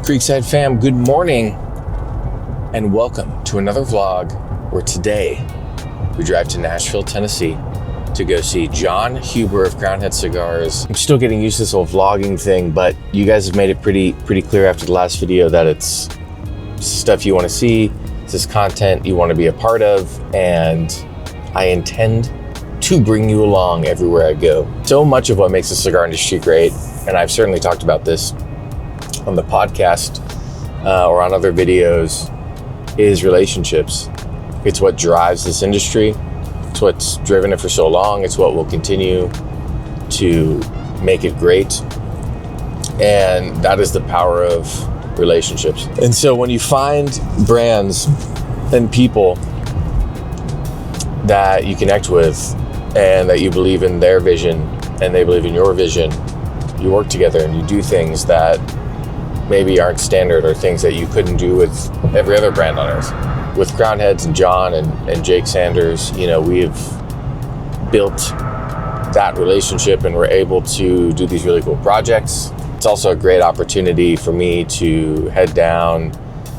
Creekside fam, good morning and welcome to another vlog where today we drive to Nashville, Tennessee to go see John Huber of Crownhead Cigars. I'm still getting used to this whole vlogging thing, but you guys have made it pretty clear after the last video that it's stuff you want to see, it's this content you want to be a part of, and I intend to bring you along everywhere I go. So much of what makes the cigar industry great, and I've certainly talked about this on the podcast or on other videos, is relationships. It's what drives this industry. It's what's driven it for so long. It's what will continue to make it great. And that is the power of relationships. And so when you find brands and people that you connect with and that you believe in their vision and they believe in your vision, you work together and you do things that maybe aren't standard or things that you couldn't do with every other brand on earth. With Crownheads and John and Jake Sanders, you know, we've built that relationship and we're able to do these really cool projects. It's also a great opportunity for me to head down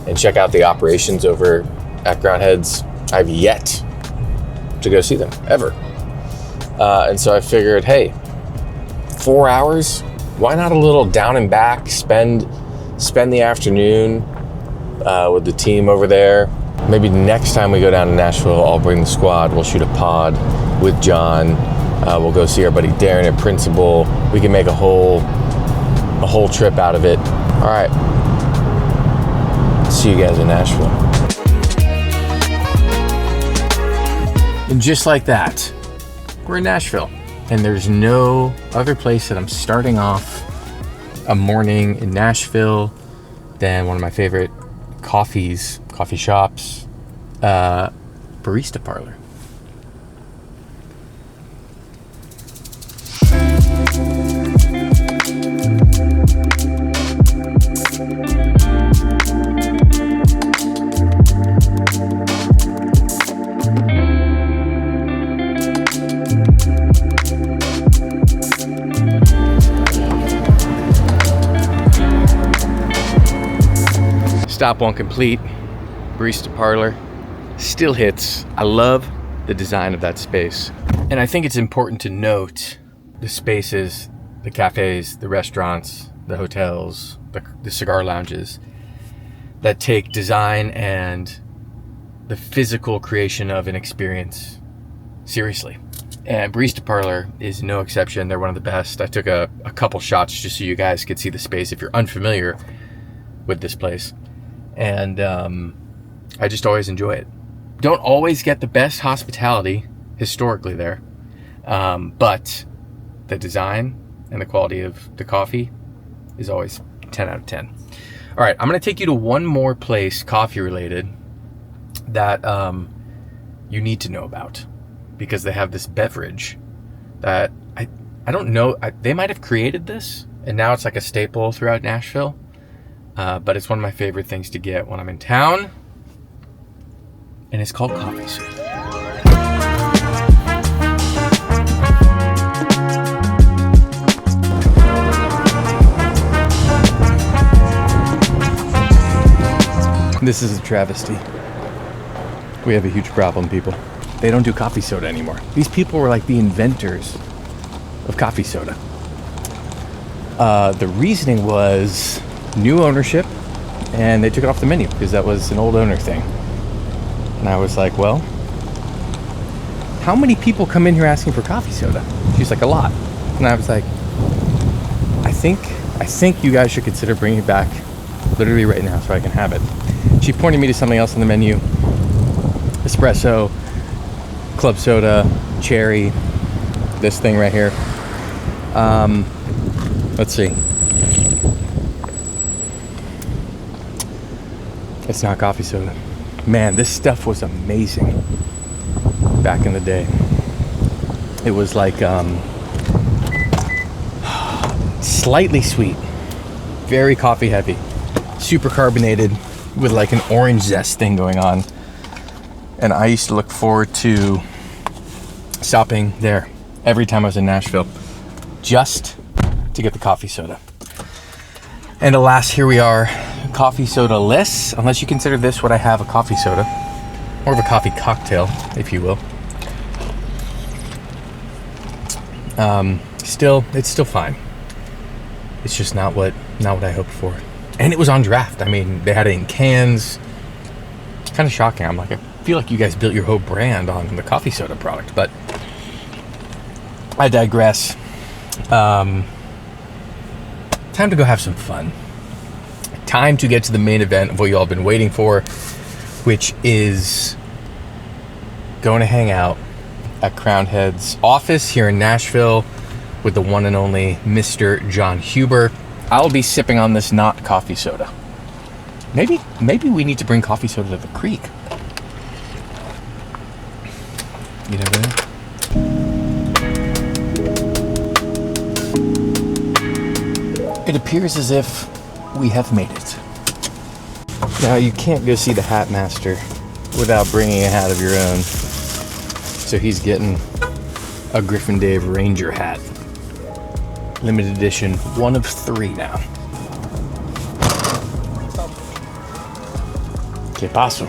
and check out the operations over at Crownheads. I've yet to go see them, ever. And so I figured, hey, 4 hours, why not a little down and back, spend the afternoon with the team over there. Maybe next time we go down to Nashville, I'll bring the squad. We'll shoot a pod with John. We'll go see our buddy Darren at Principal. We can make a whole trip out of it. All right. See you guys in Nashville. And just like that, we're in Nashville. And there's no other place that I'm starting off a morning in Nashville than one of my favorite coffee shops, Barista Parlor. Stop one complete. Barista Parlor still hits. I love the design of that space. And I think it's important to note the spaces, the cafes, the restaurants, the hotels, the cigar lounges that take design and the physical creation of an experience seriously. And Barista Parlor is no exception. They're one of the best. I took a couple shots just so you guys could see the space if you're unfamiliar with this place. And I just always enjoy it. Don't always get the best hospitality historically there, but the design and the quality of the coffee is always 10 out of 10. All right, I'm gonna take you to one more place, coffee related, that you need to know about, because they have this beverage that I don't know, they might have created this and now it's like a staple throughout Nashville. But it's one of my favorite things to get when I'm in town, and it's called coffee soda. This is a travesty. We have a huge problem, people. They don't do coffee soda anymore. These people were like the inventors of coffee soda. The reasoning was new ownership, and they took it off the menu because that was an old owner thing. And I was like, well, how many people come in here asking for coffee soda? She's like, a lot. And I was like, I think you guys should consider bringing it back literally right now so I can have it. She pointed me to something else on the menu: espresso, club soda, cherry, this thing right here. Let's see. It's not coffee soda. Man, this stuff was amazing back in the day. It was like slightly sweet, very coffee heavy, super carbonated with like an orange zest thing going on. And I used to look forward to stopping there every time I was in Nashville just to get the coffee soda. And alas, here we are, coffee soda less, unless you consider this what I have, a coffee soda. More of a coffee cocktail, if you will. It's still fine. It's just not what I hoped for. And it was on draft. I mean, they had it in cans. It's kind of shocking. I'm like, I feel like you guys built your whole brand on the coffee soda product, but I digress. Time to go have some fun. Time to get to the main event of what you all have been waiting for, which is going to hang out at Crowned Head's office here in Nashville with the one and only Mr. John Huber. I'll be sipping on this not coffee soda. Maybe we need to bring coffee soda to the creek. You never know. It appears as if we have made it. Now, you can't go see the Hat Master without bringing a hat of your own. So he's getting a Griffin Dave Ranger hat. Limited edition, 1 of 3 now. ¿Qué paso?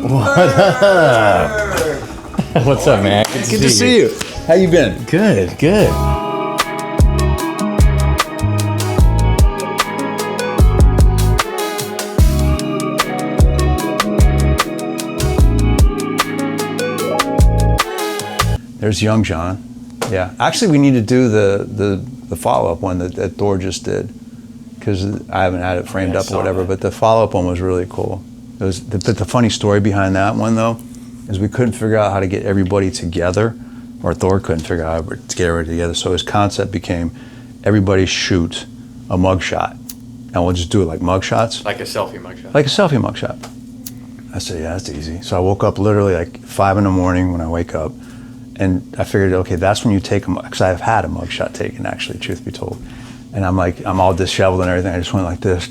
What up? What's up, man? Good to see you. How you been? Good. There's young John. Yeah. Actually, we need to do the follow-up one that Thor just did, because I haven't had it framed up or whatever. But the follow-up one was really cool. It was the funny story behind that one, though, is we couldn't figure out how to get everybody together, or Thor couldn't figure out how to get everybody together. So his concept became, everybody shoot a mugshot, and we'll just do it like mugshots. Like a selfie mugshot. Like a selfie mugshot. I said, yeah, that's easy. So I woke up literally like 5 in the morning when I wake up, and I figured, okay, that's when you take them, because I've had a mugshot taken, actually, truth be told. And I'm all disheveled and everything. I just went like this.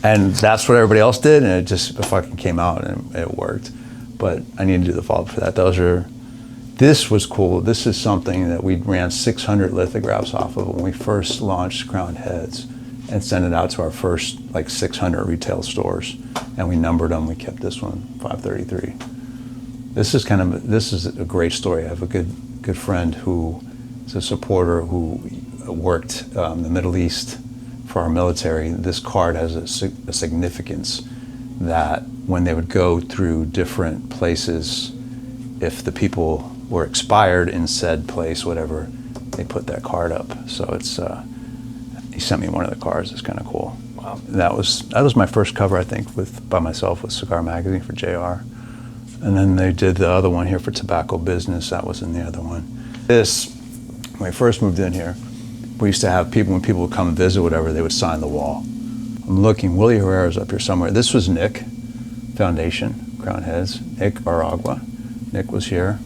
And that's what everybody else did, and it just fucking came out, and it worked. But I need to do the follow-up for that. This was cool. This is something that we ran 600 lithographs off of when we first launched Crowned Heads, and sent it out to our first 600 retail stores. And we numbered them. We kept this one, 533. This is a great story. I have a good friend who is a supporter who worked in the Middle East for our military. This card has a significance that when they would go through different places, if the people were expired in said place, whatever, they put that card up. So it's he sent me one of the cards. It's kind of cool. Wow. That was my first cover, I think, by myself with Cigar magazine for JR. And then they did the other one here for Tobacco Business. That was in the other one. When we first moved in here, we used to have people, when people would come and visit, whatever, they would sign the wall. I'm looking, Willie Herrera's up here somewhere. This was Nick Foundation, Crowned Heads. Nick Aragua. Nick was here.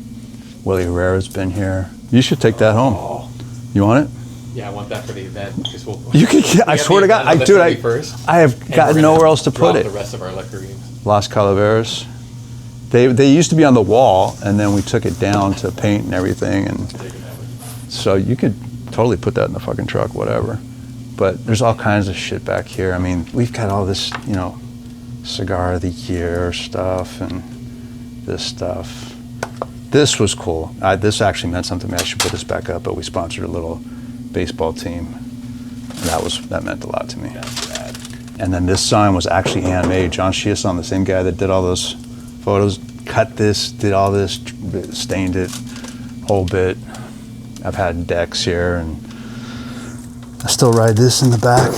Willie Herrera's been here. You should take that home. You want it? Yeah, I want that for the event. I swear to God, I have got nowhere else to put it. The rest of our liquor games. Las Calaveras. They used to be on the wall, and then we took it down to paint and everything, and so you could totally put that in the fucking truck, whatever. But there's all kinds of shit back here. I mean, we've got all this, Cigar of the Year stuff and this stuff. This was cool. This actually meant something to me. I should put this back up, but we sponsored a little baseball team. That meant a lot to me. That's rad. And then this sign was actually handmade. John Chiasson, the same guy that did all those photos, cut this, did all this, stained it, whole bit. I've had decks here, and I still ride this in the back.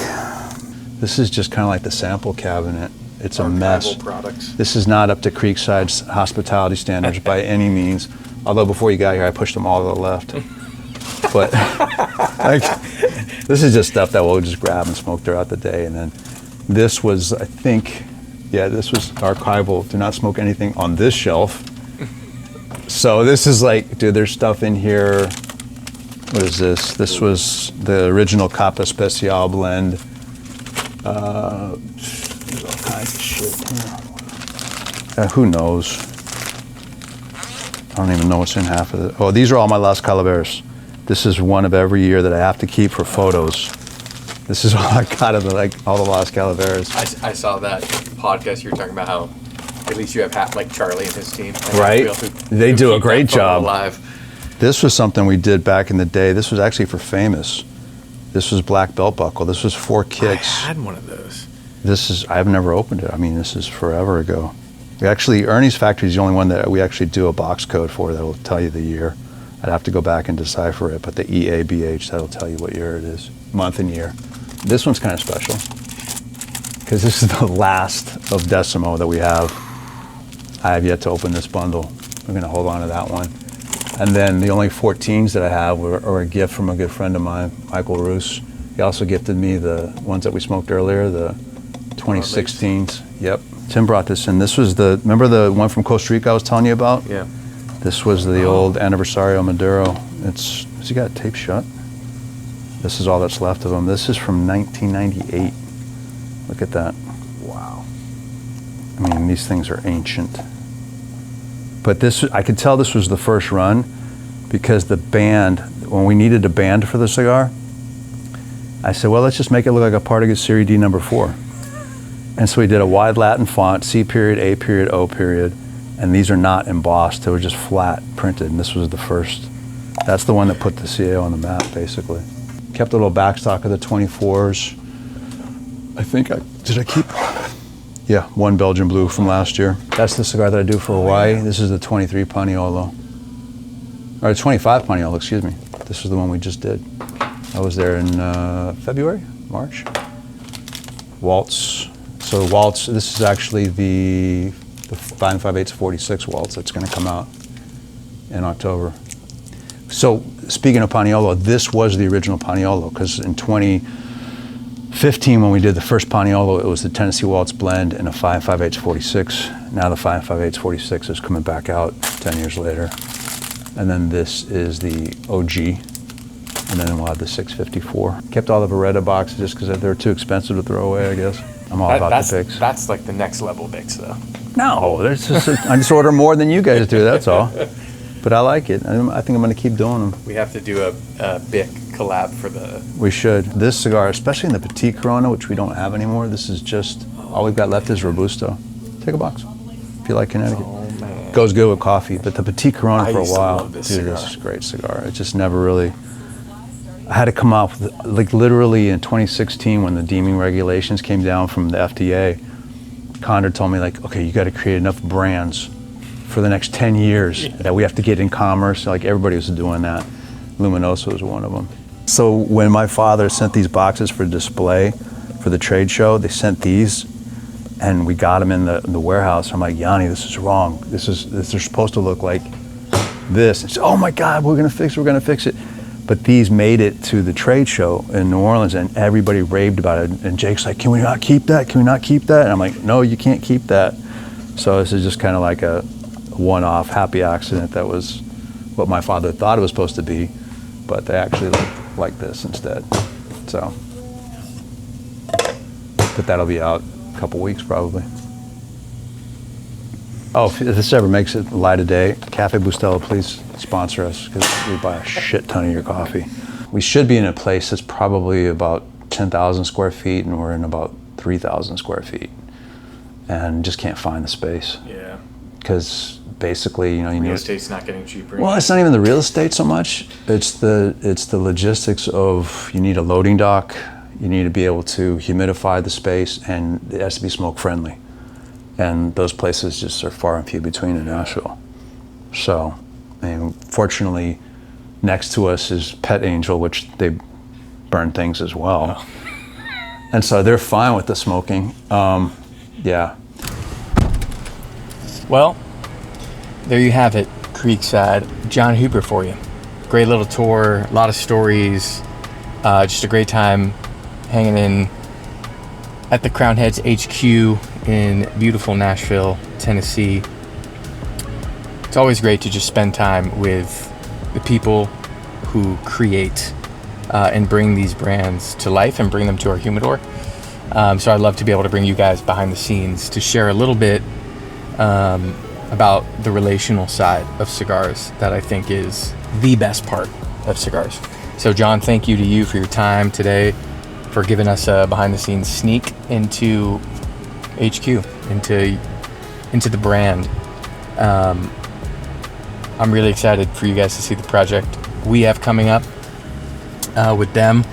This is just kind of like the sample cabinet. It's a mess. Products. This is not up to Creekside's hospitality standards by any means. Although before you got here, I pushed them all to the left. But this is just stuff that we'll just grab and smoke throughout the day. And then this was, I think, this was archival. Do not smoke anything on this shelf. So this is dude, there's stuff in here. What is this? This was the original Capa Especial blend. There's all kinds of shit here. Who knows? I don't even know what's in half of it. Oh, these are all my Las Calaveras. This is one of every year that I have to keep for photos. This is all I got of all the Las Calaveras. I saw that podcast you were talking about how at least you have half like Charlie and his team. Right. They do a great job. Alive. This was something we did back in the day. This was actually for Famous. This was black belt buckle. This was 4 kicks. I had one of those. I've never opened it. I mean, this is forever ago. Ernie's Factory is the only one that we actually do a box code for that will tell you the year. I'd have to go back and decipher it, but the EABH, that'll tell you what year it is, month and year. This one's kind of special because this is the last of Decimo that we have. I have yet to open this bundle. I'm going to hold on to that one. And then the only 14s that I have are a gift from a good friend of mine, Michael Roos. He also gifted me the ones that we smoked earlier, the 2016s. Yep. Tim brought this in. This was remember the one from Costa Rica I was telling you about? Yeah. This was the old Aniversario Maduro. Has he got it taped shut? This is all that's left of them. This is from 1998. Look at that. Wow. I mean, these things are ancient. But I could tell this was the first run because the band, when we needed a band for the cigar, I said, well, let's just make it look like a Partagas Serie D number 4. And so we did a wide Latin font, C period, A period, O period, and these are not embossed. They were just flat printed, and this was the first. That's the one that put the CAO on the map, basically. Kept a little backstock of the 24s. Did I keep? Yeah, one Belgian Blue from last year. That's the cigar that I do for Hawaii. This is the 23 Paniolo. Or 25 Paniolo, excuse me. This is the one we just did. I was there in February, March. Waltz. So Waltz, this is actually the 5 5/8 46 Waltz that's going to come out in October. So speaking of Paniolo, this was the original Paniolo because in 2015 when we did the first Paniolo, it was the Tennessee Waltz blend and a 5 5/8 46. Now the 5 5/8 46 is coming back out 10 years later. And then this is the OG. And then we'll have the 654. Kept all the Beretta boxes just because they're too expensive to throw away, I guess. I'm all about the Bics. That's like the next level Bics, though. No, I just order more than you guys do, that's all. But I like it. I think I'm going to keep doing them. We have to do a Bic collab for the... We should. This cigar, especially in the Petite Corona, which we don't have anymore, this is just, all we've got left is Robusto. Take a box if you like Connecticut. Oh, man. Goes good with coffee, but the Petite Corona for a while, this is a great cigar. It just never really... I had to come out with, like literally in 2016 when the deeming regulations came down from the FDA, Condor told me like, okay, you got to create enough brands for the next 10 years that we have to get in commerce. Like everybody was doing that. Luminoso was one of them. So when my father sent these boxes for display for the trade show, they sent these and we got them in the warehouse. I'm like, Yanni, this is wrong. They're supposed to look like this. He said, oh my God, we're going to fix it. But these made it to the trade show in New Orleans and everybody raved about it. And Jake's like, can we not keep that? Can we not keep that? And I'm like, no, you can't keep that. So this is just kind of like a one-off happy accident that was what my father thought it was supposed to be, but they actually look like this instead. So, but that'll be out in a couple weeks probably. Oh, if this ever makes it light of day, Cafe Bustelo, please sponsor us because we buy a shit ton of your coffee. We should be in a place that's probably about 10,000 square feet and we're in about 3,000 square feet and just can't find the space. Yeah. Because basically, you know, real estate's not getting cheaper. Well, it's not even the real estate so much. It's the logistics of you need a loading dock, you need to be able to humidify the space, and it has to be smoke friendly. And those places just are far and few between in Nashville. So, I mean, fortunately, next to us is Pet Angel, which they burn things as well. Oh. And so they're fine with the smoking. Yeah. Well, there you have it, Creekside. John Huber for you. Great little tour, a lot of stories, just a great time hanging in at the Crown Heads HQ in beautiful Nashville, Tennessee. It's always great to just spend time with the people who create and bring these brands to life and bring them to our humidor. So I'd love to be able to bring you guys behind the scenes to share a little bit about the relational side of cigars that I think is the best part of cigars. So John, thank you to you for your time today. for giving us a behind-the-scenes sneak into HQ, into the brand. I'm really excited for you guys to see the project we have coming up with them,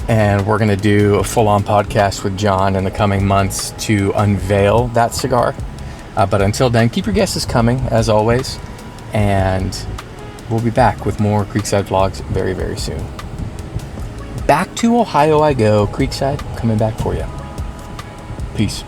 and we're going to do a full-on podcast with John in the coming months to unveil that cigar. But until then, keep your guesses coming, as always, and we'll be back with more Creekside vlogs very, very soon. Back to Ohio I go. Creekside, coming back for you. Peace.